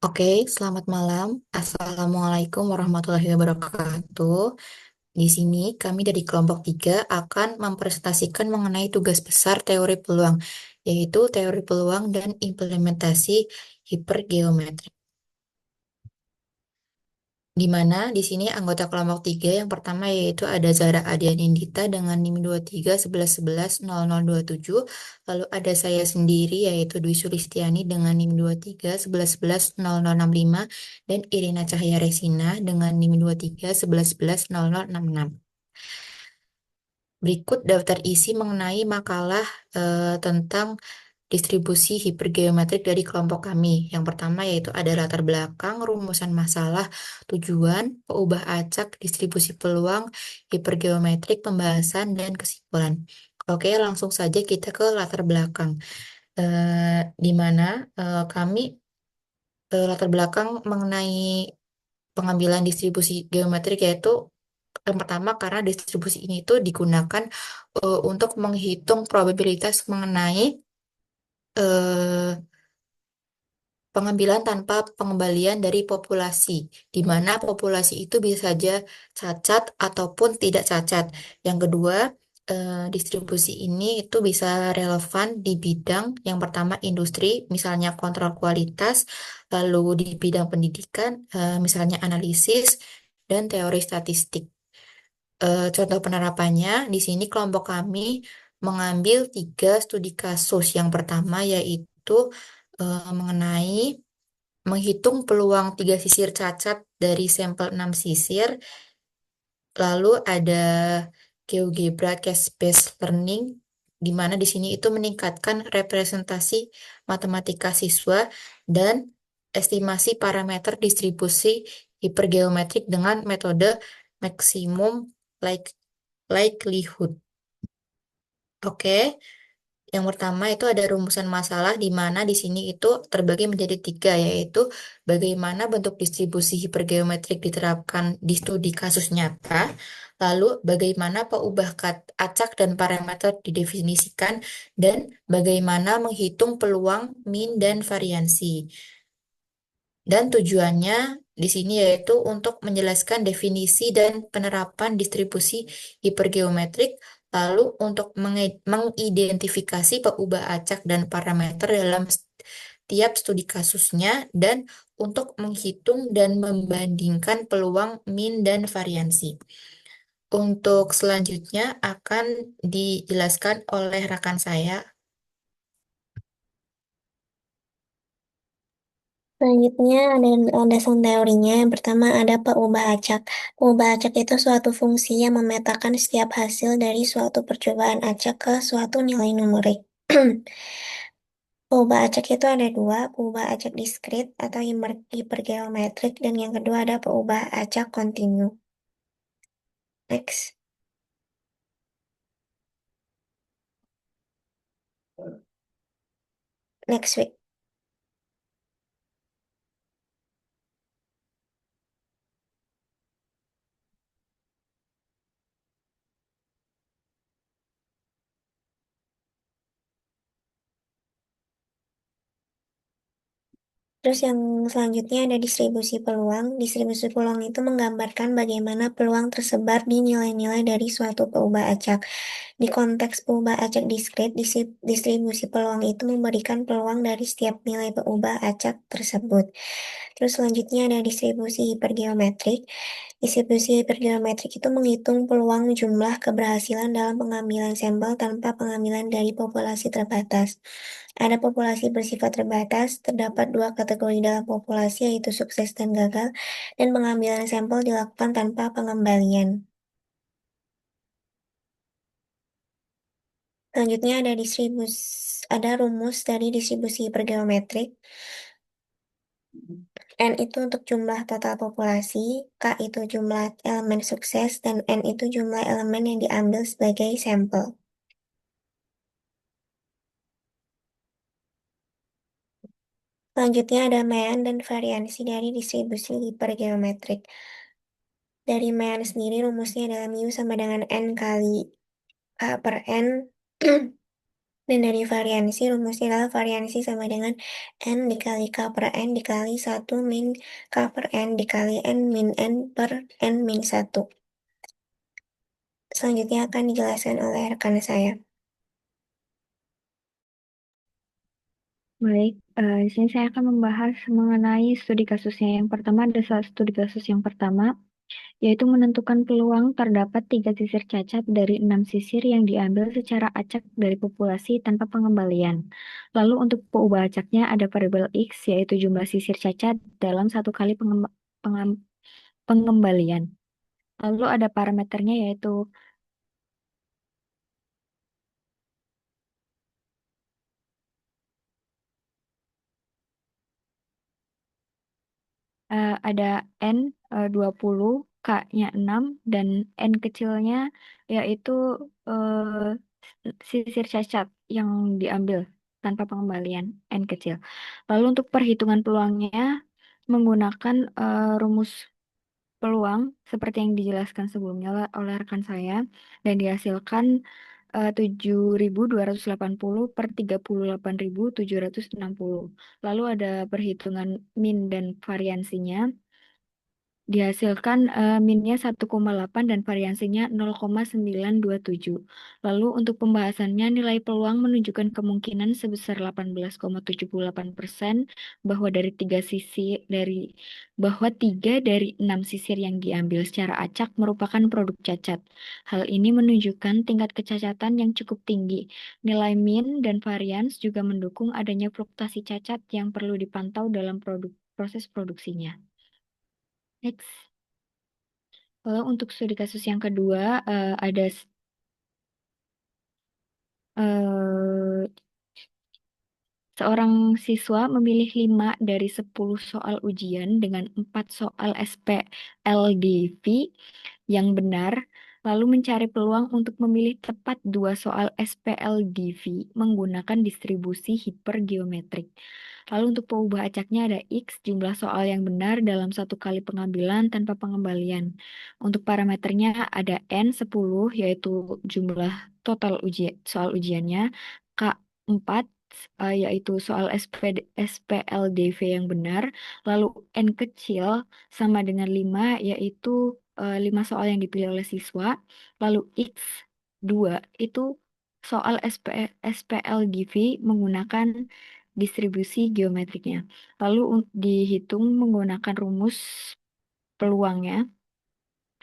Oke, selamat malam. Assalamualaikum warahmatullahi wabarakatuh. Di sini kami dari kelompok 3 akan mempresentasikan mengenai tugas besar teori peluang, yaitu teori peluang dan implementasi hipergeometri. Di mana di sini anggota kelompok 3 yang pertama yaitu ada Zara Adianindita dengan NIM 2311110027. Lalu ada saya sendiri yaitu Dwi Sulistiani dengan NIM 2311110065 dan Irina Cahaya Resina dengan NIM 2311110066. Berikut daftar isi mengenai makalah tentang distribusi hipergeometrik dari kelompok kami. Yang pertama yaitu ada latar belakang, rumusan masalah, tujuan, peubah acak, distribusi peluang, hipergeometrik, pembahasan, dan kesimpulan. Oke, langsung saja kita ke latar belakang. Di mana kami latar belakang mengenai pengambilan distribusi geometrik yaitu yang pertama karena distribusi ini itu digunakan untuk menghitung probabilitas mengenai eh, pengambilan tanpa pengembalian dari populasi, di mana populasi itu bisa saja cacat ataupun tidak cacat. Yang kedua, distribusi ini itu bisa relevan di bidang yang pertama industri, misalnya kontrol kualitas, lalu di bidang pendidikan, misalnya analisis dan teori statistik. Contoh penerapannya, di sini kelompok kami mengambil 3 studi kasus. Yang pertama yaitu mengenai menghitung peluang 3 sisir cacat dari sampel 6 sisir. Lalu ada GeoGebra Case-Based Learning, di mana di sini itu meningkatkan representasi matematika siswa dan estimasi parameter distribusi hipergeometrik dengan metode maksimum like likelihood. Oke. Yang pertama itu ada rumusan masalah di mana di sini itu terbagi menjadi 3, yaitu bagaimana bentuk distribusi hipergeometrik diterapkan di studi kasus nyata, lalu bagaimana peubah acak dan parameter didefinisikan, dan bagaimana menghitung peluang min dan variansi. Dan tujuannya di sini yaitu untuk menjelaskan definisi dan penerapan distribusi hipergeometrik, lalu untuk mengidentifikasi peubah acak dan parameter dalam tiap studi kasusnya, dan untuk menghitung dan membandingkan peluang min dan variansi. Untuk selanjutnya akan dijelaskan oleh rekan saya. Selanjutnya ada landasan teorinya. Yang pertama ada peubah acak. Peubah acak itu suatu fungsi yang memetakan setiap hasil dari suatu percobaan acak ke suatu nilai numerik. Peubah acak itu ada dua, peubah acak diskrit atau hipergeometrik, dan yang kedua ada peubah acak kontinu. Next. Next week. Terus yang selanjutnya ada distribusi peluang. Distribusi peluang itu menggambarkan bagaimana peluang tersebar di nilai-nilai dari suatu peubah acak. Di konteks peubah acak diskrit, distribusi peluang itu memberikan peluang dari setiap nilai peubah acak tersebut. Terus selanjutnya ada distribusi hipergeometrik. Distribusi hipergeometrik itu menghitung peluang jumlah keberhasilan dalam pengambilan sampel tanpa pengambilan dari populasi terbatas. Ada populasi bersifat terbatas, terdapat dua kategori dalam populasi yaitu sukses dan gagal, dan pengambilan sampel dilakukan tanpa pengembalian. Selanjutnya ada rumus dari distribusi hipergeometrik. N itu untuk jumlah total populasi, K itu jumlah elemen sukses, dan N itu jumlah elemen yang diambil sebagai sampel. Selanjutnya ada mean dan variansi dari distribusi hipergeometrik. Dari mean sendiri rumusnya adalah mu sama dengan N kali K per N Dan dari variansi, rumusnya adalah variansi sama dengan N dikali K per N dikali 1 min K per N dikali N min N per N min 1. Selanjutnya akan dijelaskan oleh rekan saya. Baik, di sini saya akan membahas mengenai studi kasusnya. Yang pertama ada studi kasus yang pertama, yaitu menentukan peluang terdapat 3 sisir cacat dari 6 sisir yang diambil secara acak dari populasi tanpa pengembalian. Lalu untuk peubah acaknya ada variabel X, yaitu jumlah sisir cacat dalam 1 kali pengembalian. Lalu ada parameternya yaitu ada N 20, K-nya 6, dan N kecilnya yaitu sisir cacat yang diambil tanpa pengembalian N kecil. Lalu untuk perhitungan peluangnya menggunakan rumus peluang seperti yang dijelaskan sebelumnya oleh rekan saya dan dihasilkan 7.280 per 38.760. Lalu ada perhitungan min dan variansinya. Dihasilkan minnya 1,8 dan variansinya 0,927. Lalu untuk pembahasannya nilai peluang menunjukkan kemungkinan sebesar 18,78% bahwa tiga dari 6 sisir yang diambil secara acak merupakan produk cacat. Hal ini menunjukkan tingkat kecacatan yang cukup tinggi. Nilai min dan varians juga mendukung adanya fluktuasi cacat yang perlu dipantau dalam proses produksinya. Next. Kalau untuk studi kasus yang kedua, ada eh, seorang siswa memilih 5 dari 10 soal ujian dengan 4 soal SPLDV yang benar, lalu mencari peluang untuk memilih tepat 2 soal SPLDV menggunakan distribusi hipergeometrik. Lalu untuk pengubah acaknya ada X, jumlah soal yang benar dalam 1 kali pengambilan tanpa pengembalian. Untuk parameternya ada N 10, yaitu jumlah total soal ujiannya, K 4, yaitu soal SPLDV yang benar, lalu N kecil sama dengan 5, yaitu 5 soal yang dipilih oleh siswa, lalu X 2 itu soal SPLDV menggunakan distribusi geometriknya. Lalu dihitung menggunakan rumus peluangnya.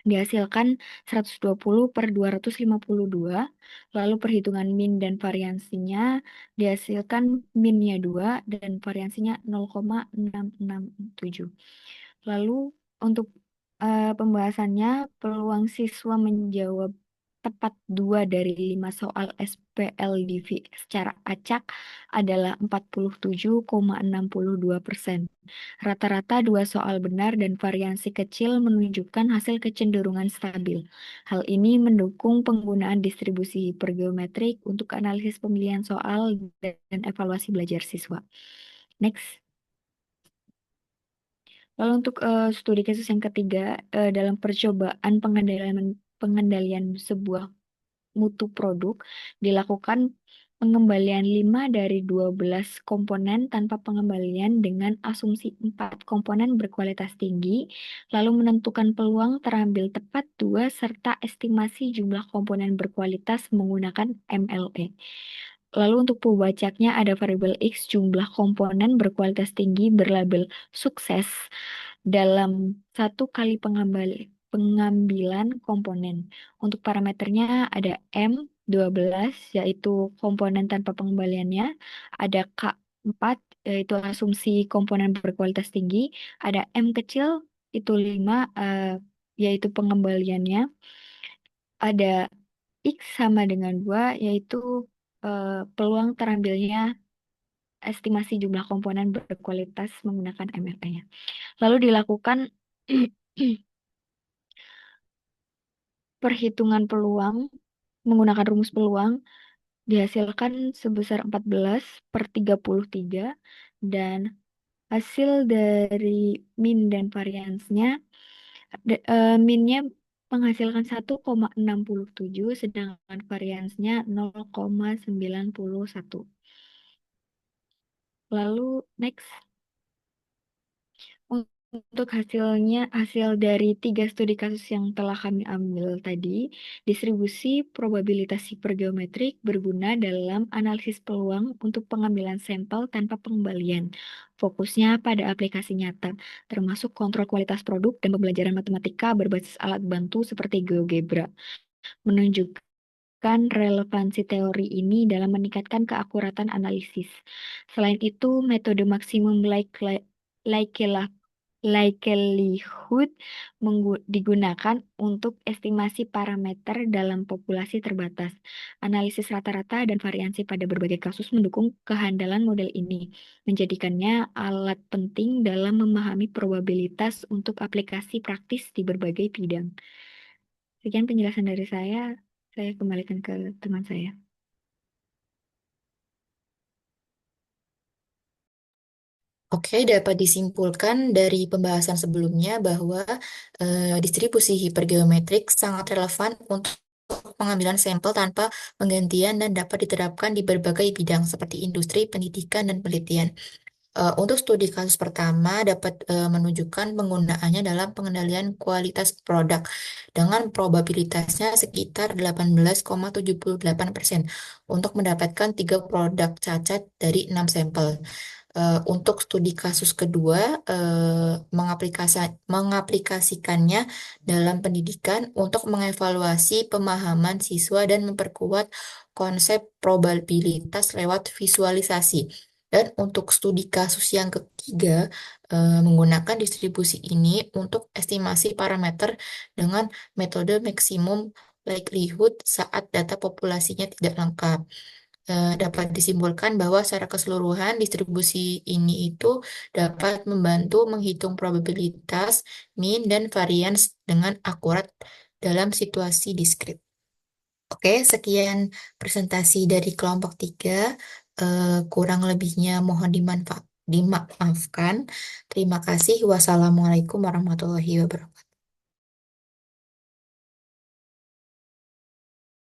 Dihasilkan 120 per 252, lalu perhitungan min dan variansinya dihasilkan minnya 2 dan variansinya 0,667. Lalu untuk pembahasannya, peluang siswa menjawab tepat 2 dari 5 soal SPLDV secara acak adalah 47,62%. Rata-rata 2 soal benar dan variansi kecil menunjukkan hasil kecenderungan stabil. Hal ini mendukung penggunaan distribusi hipergeometrik untuk analisis pemilihan soal dan evaluasi belajar siswa. Next. Lalu untuk studi kasus yang ketiga, dalam percobaan pengendalian sebuah mutu produk dilakukan pengembalian 5 dari 12 komponen tanpa pengembalian dengan asumsi 4 komponen berkualitas tinggi, lalu menentukan peluang terambil tepat 2 serta estimasi jumlah komponen berkualitas menggunakan MLE. Lalu untuk pembacaknya ada variabel X jumlah komponen berkualitas tinggi berlabel sukses dalam 1 kali pengambilan komponen. Untuk parameternya ada M12 yaitu komponen tanpa pengembaliannya, ada K4 yaitu asumsi komponen berkualitas tinggi, ada M kecil itu 5 yaitu pengembaliannya, ada X sama dengan 2 yaitu peluang terambilnya estimasi jumlah komponen berkualitas menggunakan MRT-nya. Lalu dilakukan perhitungan peluang menggunakan rumus peluang dihasilkan sebesar 14 per 33 dan hasil dari min dan variansnya minnya menghasilkan 1,67, sedangkan variansnya 0,91. Lalu next. Untuk hasil dari 3 studi kasus yang telah kami ambil tadi, distribusi probabilitas hipergeometrik berguna dalam analisis peluang untuk pengambilan sampel tanpa pengembalian. Fokusnya pada aplikasi nyata, termasuk kontrol kualitas produk dan pembelajaran matematika berbasis alat bantu seperti GeoGebra, menunjukkan relevansi teori ini dalam meningkatkan keakuratan analisis. Selain itu, metode maksimum likelihood digunakan untuk estimasi parameter dalam populasi terbatas. Analisis rata-rata dan variansi pada berbagai kasus mendukung kehandalan model ini, menjadikannya alat penting dalam memahami probabilitas untuk aplikasi praktis di berbagai bidang. Sekian penjelasan dari saya kembalikan ke teman saya. Oke, dapat disimpulkan dari pembahasan sebelumnya bahwa distribusi hipergeometrik sangat relevan untuk pengambilan sampel tanpa penggantian dan dapat diterapkan di berbagai bidang seperti industri, pendidikan, dan penelitian. Untuk studi kasus pertama dapat menunjukkan penggunaannya dalam pengendalian kualitas produk dengan probabilitasnya sekitar 18,78% untuk mendapatkan 3 produk cacat dari 6 sampel. Untuk studi kasus kedua, mengaplikasikannya dalam pendidikan untuk mengevaluasi pemahaman siswa dan memperkuat konsep probabilitas lewat visualisasi. Dan untuk studi kasus yang ketiga, menggunakan distribusi ini untuk estimasi parameter dengan metode maksimum likelihood saat data populasinya tidak lengkap. Dapat disimpulkan bahwa secara keseluruhan distribusi ini itu dapat membantu menghitung probabilitas, mean, dan variance dengan akurat dalam situasi diskrit. Oke, sekian presentasi dari kelompok 3. Kurang lebihnya mohon dimaafkan. Terima kasih. Wassalamualaikum warahmatullahi wabarakatuh.